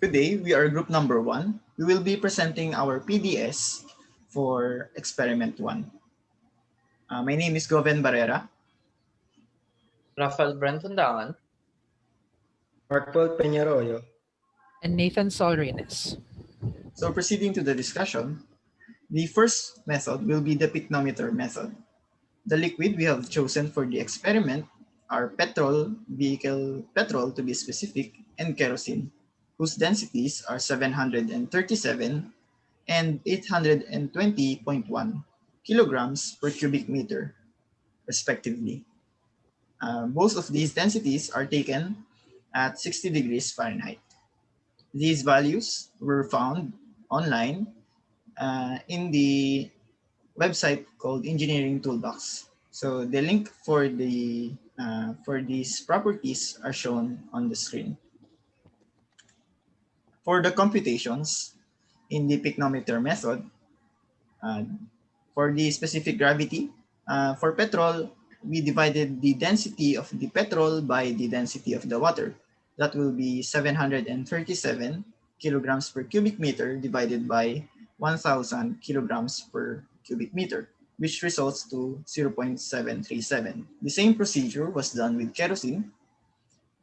Today, we are group number 1. We will be presenting our PDS for experiment 1. My name is Goven Barrera. Raphael Brent Hundangan. Peñarroyo. And Saul Reynes. So proceeding to the discussion, the first method will be the pycnometer method. The liquid we have chosen for the experiment are petrol, vehicle petrol to be specific, and kerosene, whose densities are 737 and 820.1 kilograms per cubic meter, respectively. Both of these densities are taken at 60 degrees Fahrenheit. These values were found online in the website called Engineering Toolbox. So the link for these properties are shown on the screen. For the computations in the pycnometer method, for the specific gravity, for petrol, we divided the density of the petrol by the density of the water. That will be 737 kilograms per cubic meter divided by 1,000 kilograms per cubic meter, which results to 0.737. The same procedure was done with kerosene,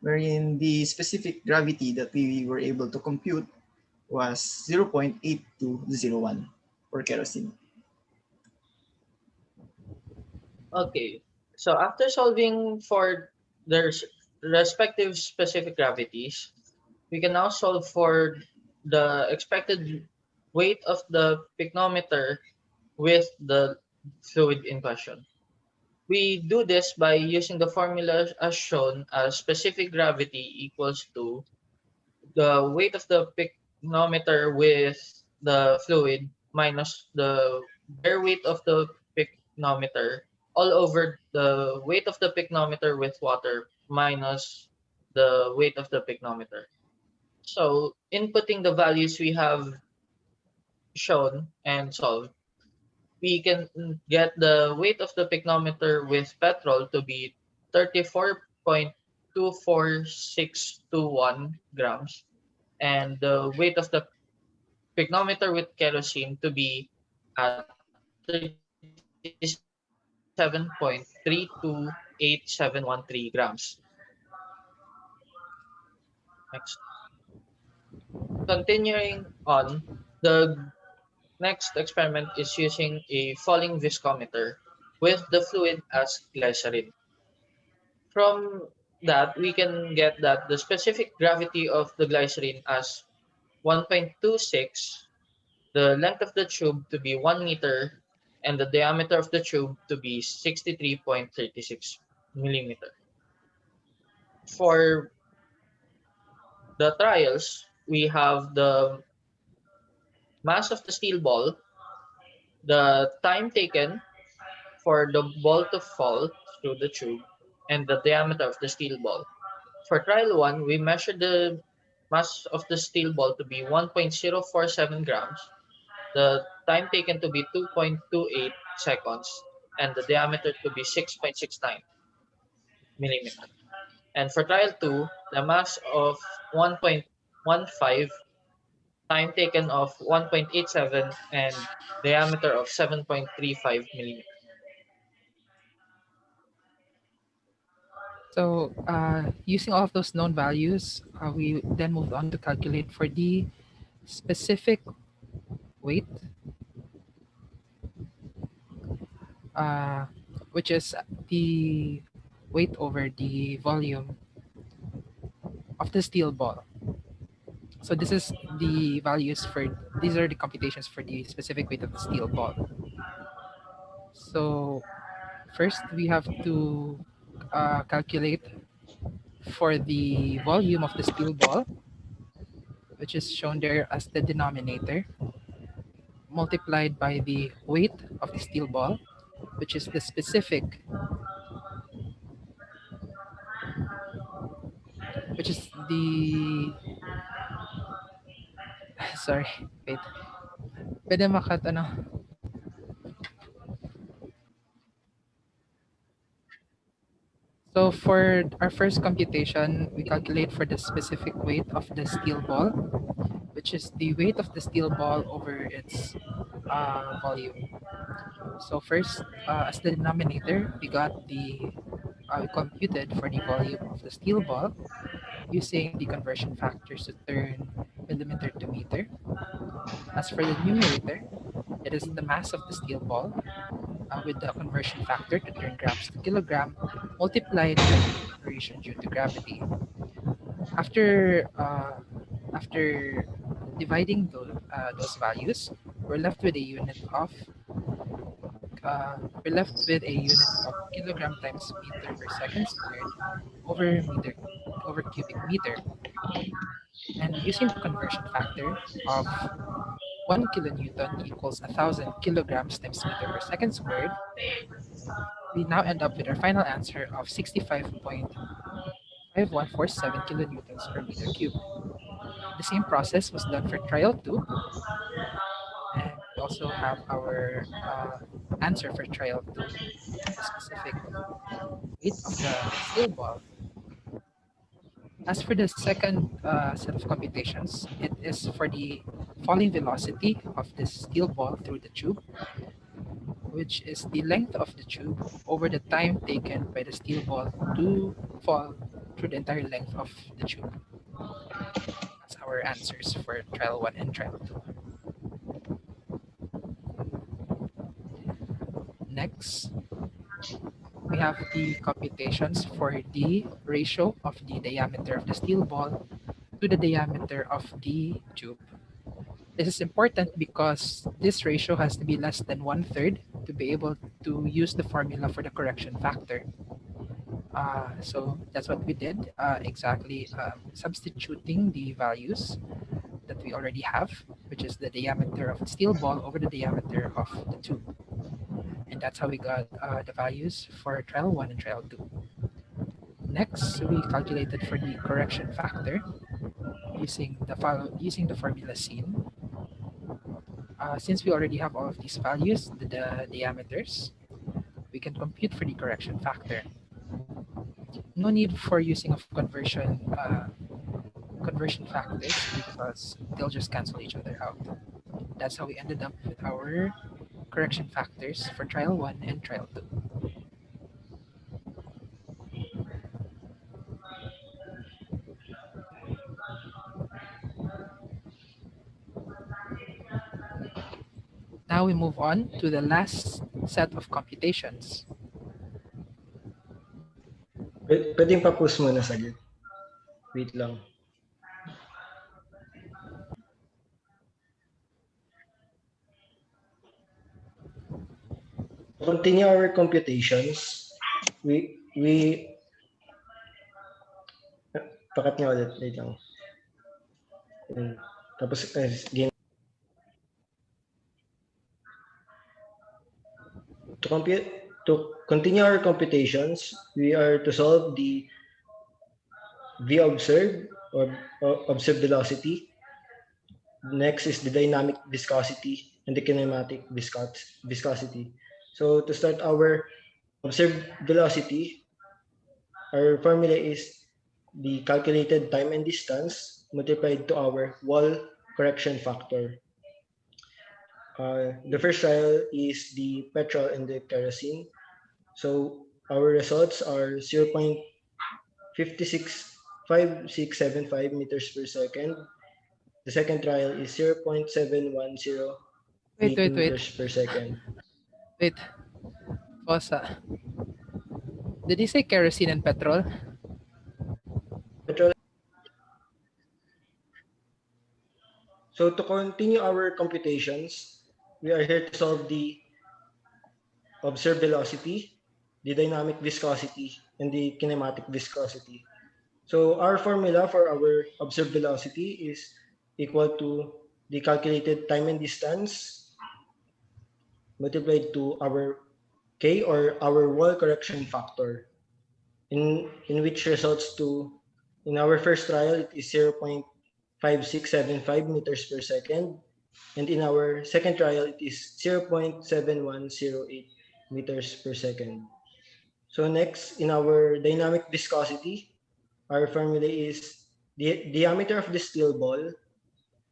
wherein the specific gravity that we were able to compute was 0.8201 for kerosene. Okay, so after solving for their respective specific gravities, we can now solve for the expected weight of the pycnometer with the fluid in question. We do this by using the formula as shown as specific gravity equals to the weight of the pycnometer with the fluid minus the bare weight of the pycnometer all over the weight of the pycnometer with water minus the weight of the pycnometer. So inputting the values we have shown and solved, we can get the weight of the pycnometer with petrol to be 34.24621 grams and the weight of the pycnometer with kerosene to be at 37.328713 grams. Next. Continuing on, the next experiment is using a falling viscometer with the fluid as glycerin. From that, we can get that the specific gravity of the glycerin as 1.26, the length of the tube to be 1 meter, and the diameter of the tube to be 63.36 millimeter. For the trials, we have the mass of the steel ball, the time taken for the ball to fall through the tube, and the diameter of the steel ball. For trial 1, we measured the mass of the steel ball to be 1.047 grams, the time taken to be 2.28 seconds, and the diameter to be 6.69 millimeter. And for trial 2, the mass of 1.15, time taken of 1.87, and diameter of 7.35 millimeter. So using all of those known values, we then moved on to calculate for the specific weight, which is the weight over the volume of the steel ball. So this is the values for, these are the computations for the specific weight of the steel ball. So first we have to calculate for the volume of the steel ball, which is shown there as the denominator, multiplied by the weight of the steel ball, which is the specific, which is the, sorry, wait. Pwede makat, ano? So for our first computation, we calculate for the specific weight of the steel ball, which is the weight of the steel ball over its volume. So first, as the denominator, we computed for the volume of the steel ball using the conversion factors to turn millimeter to meter. As for the numerator, it is the mass of the steel ball with the conversion factor to turn grams to kilogram multiplied by the acceleration due to gravity. After after dividing those values, we're left with a unit of kilogram times meter per second squared over cubic meter. And using the conversion factor of 1 kilonewton equals 1,000 kilograms times meter per second squared, we now end up with our final answer of 65.5147 kilonewtons per meter cubed. The same process was done for trial 2, and we also have our answer for trial 2, the specific weight of the steel ball. As for the second set of computations, it is for the falling velocity of the steel ball through the tube, which is the length of the tube over the time taken by the steel ball to fall through the entire length of the tube. That's our answers for trial 1 and trial 2. Next, we have the computations for the ratio of the diameter of the steel ball to the diameter of the tube. This is important because this ratio has to be less than 1/3 to be able to use the formula for the correction factor. So that's what we did, exactly substituting the values that we already have, which is the diameter of the steel ball over the diameter of the tube. And that's how we got the values for trial 1 and trial 2. Next, we calculated for the correction factor using the formula seen. Since we already have all of these values, the diameters, we can compute for the correction factor. No need for using of conversion factors because they'll just cancel each other out. That's how we ended up with our correction factors for trial 1 and trial 2. Now we move on to the last set of computations. Pwedeng pa-pause muna saglit. Wait lang. To continue our computations, we pakat niya ulit. Wait lang. Tapos, game. To continue our computations, we are to solve the V observed or observed velocity. Next is the dynamic viscosity and the kinematic viscosity. So to start our observed velocity, our formula is the calculated time and distance multiplied to our wall correction factor. The first trial is the petrol and the kerosene. So our results are 0.5675 meters per second. The second trial is 0.710 Wait. meters per second. Wait. Pause. Did he say kerosene and petrol? Petrol. So to continue our computations, we are here to solve the observed velocity, the dynamic viscosity, and the kinematic viscosity. So our formula for our observed velocity is equal to the calculated time and distance multiplied to our K or our wall correction factor, in which results to, in our first trial, it is 0.5675 meters per second, and in our second trial, it is 0.7108 meters per second. So next, in our dynamic viscosity, our formula is the diameter of the steel ball,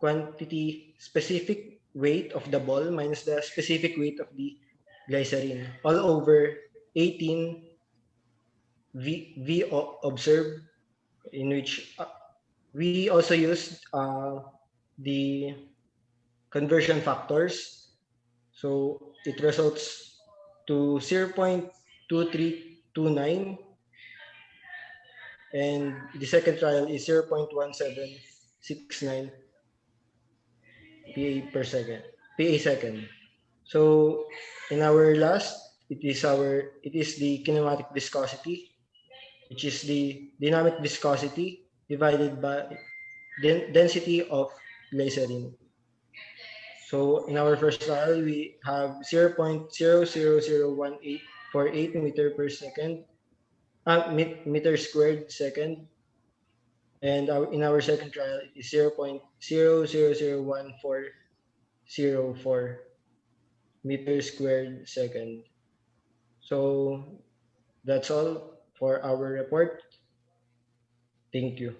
quantity specific weight of the ball minus the specific weight of the glycerin, all over 18 V observed, in which we also used the conversion factors. So it results to 0.2329, and the second trial is 0.1769 PA per second, PA second. So in our last, it is the kinematic viscosity, which is the dynamic viscosity divided by density of glycerin. So in our first trial, we have 0.0001848 meter per second, meter squared second, and in our second trial, it is 0.0001404 meter squared second. So that's all for our report. Thank you.